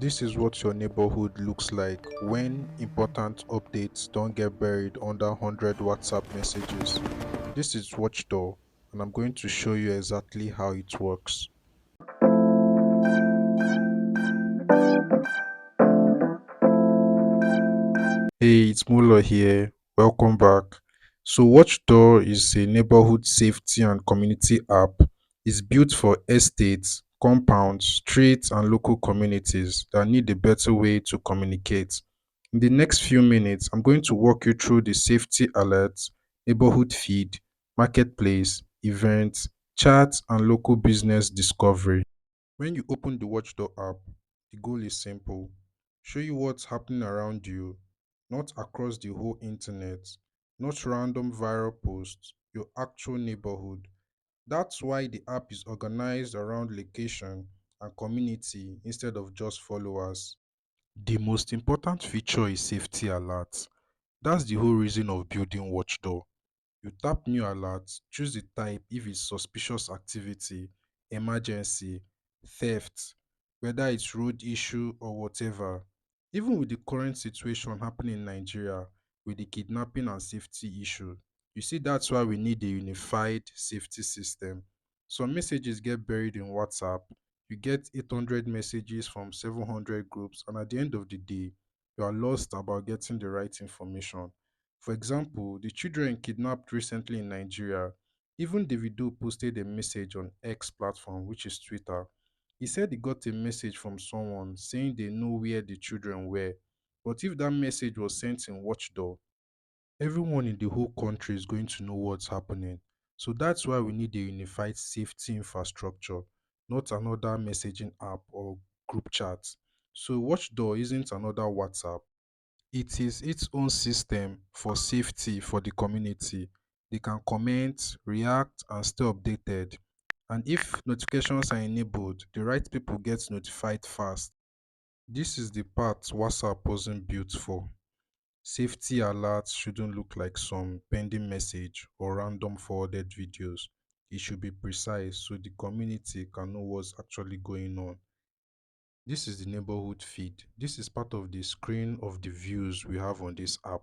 This is what your neighborhood looks like when important updates don't get buried under 100 WhatsApp messages. This is Watchdog, and I'm going to show you exactly how it works. Hey, it's Mulo here. Welcome back. So, Watchdog is a neighborhood safety and community app. It's built for estates, compounds, streets, and local communities that need a better way to communicate. In the next few minutes, I'm going to walk you through the safety alerts, neighborhood feed, marketplace, events, chats, and local business discovery. When you open the Watchdog app, the goal is simple: show you what's happening around you, not across the whole internet, not random viral posts, your actual neighborhood. That's why the app is organized around location and community instead of just followers. The most important feature is safety alerts. That's the whole reason of building Watchdog. You tap new alert, choose the type if it's suspicious activity, emergency, theft, whether it's road issue or whatever. Even with the current situation happening in Nigeria with the kidnapping and safety issue, you see that's why we need a unified safety system. Some messages get buried in WhatsApp. You get 800 messages from 700 groups, and at the end of the day, you are lost about getting the right information. For example, the children kidnapped recently in Nigeria, even Davido posted a message on X platform, which is Twitter. He said he got a message from someone saying they know where the children were. But if that message was sent in Watchdog, everyone in the whole country is going to know what's happening. So that's why we need a unified safety infrastructure, not another messaging app or group chat. So Watchdog isn't another WhatsApp. It is its own system for safety for the community. They can comment, react, and stay updated. And if notifications are enabled, the right people get notified fast. This is the part WhatsApp wasn't built for. Safety alerts shouldn't look like some pending message or random forwarded videos. It should be precise so the community can know what's actually going on. This is the neighborhood feed. This is part of the screen of the views we have on this app.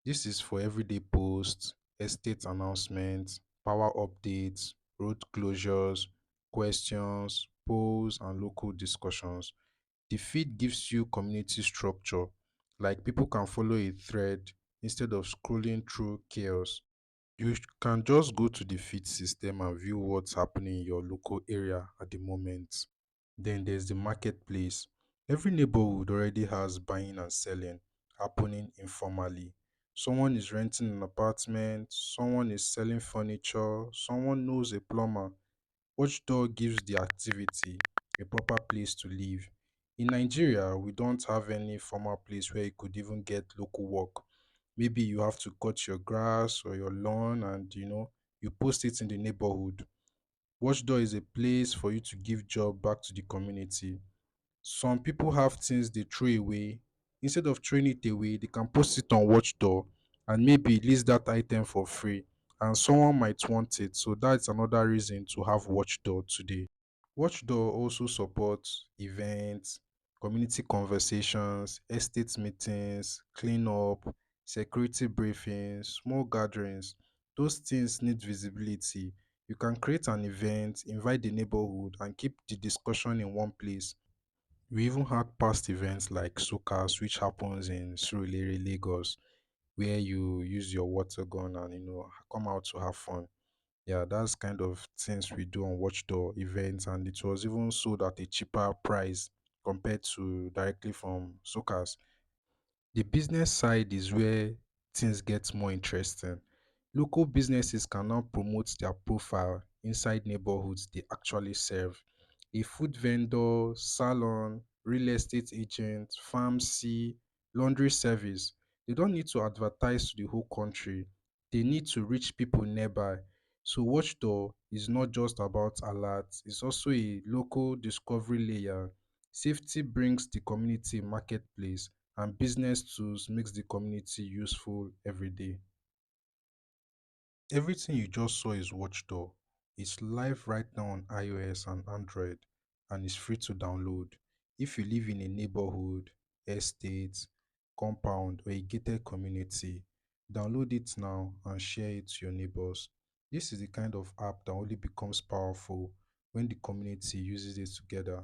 This is for everyday posts, estate announcements, power updates, road closures, questions, polls, and local discussions. The feed gives you community structure, like people can follow a thread instead of scrolling through chaos. You can just go to the feed system and view what's happening in your local area at the moment. Then there's the marketplace. Every neighborhood already has buying and selling happening informally. Someone is renting an apartment, someone is selling furniture, someone knows a plumber. Watchdog gives the activity a proper place to live. In Nigeria, we don't have any formal place where you could even get local work. Maybe you have to cut your grass or your lawn and you post it in the neighborhood. Watchdog is a place for you to give job back to the community. Some people have things they throw away. Instead of throwing it away, they can post it on Watchdog and maybe list that item for free. And someone might want it. So that's another reason to have Watchdog today. Watchdog also supports events, community conversations, estate meetings, cleanup, security briefings, small gatherings. Those things need visibility. You can create an event, invite the neighborhood, and keep the discussion in one place. We even had past events like Sokas, which happens in Surulere, Lagos, where you use your water gun and come out to have fun. Yeah, that's kind of things we do on Watchdog events, and it was even sold at a cheaper price compared to directly from Sokas. The business side is where things get more interesting. Local businesses can now promote their profile inside neighborhoods they actually serve. A food vendor, salon, real estate agent, pharmacy, laundry service, they don't need to advertise to the whole country. They need to reach people nearby. So Watchdog is not just about alerts, it's also a local discovery layer. Safety brings the community marketplace and business tools makes the community useful every day. Everything you just saw is Watchdog. It's live right now on iOS and Android and it's free to download. If you live in a neighborhood, estate, compound, or a gated community, download it now and share it to your neighbors. This is the kind of app that only becomes powerful when the community uses it together.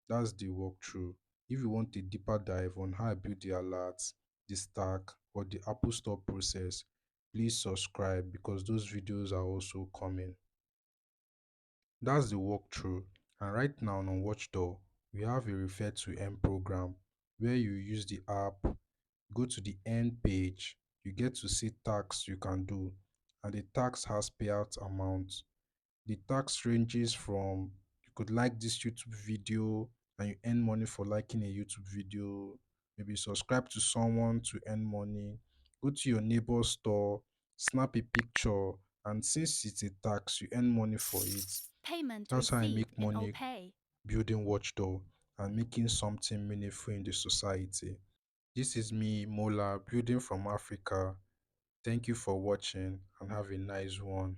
That's the walkthrough. If you want a deeper dive on how I build the alerts, the stack, or the Apple Store process, please subscribe because those videos are also coming. That's the walkthrough. And right now on Watchdog, we have a refer to end program where you use the app, go to the end page, you get to see tasks you can do, and the tax has payout amount. The tax ranges from you could like this YouTube video and you earn money for liking a YouTube video, maybe subscribe to someone to earn money, go to your neighbor's store, snap a picture, and since it's a tax, you earn money for it. Payment That's how I received make in money OPay. building Watchdog and making something meaningful in the society. This is me, Mola, building from Africa. Thank you for watching and have a nice one.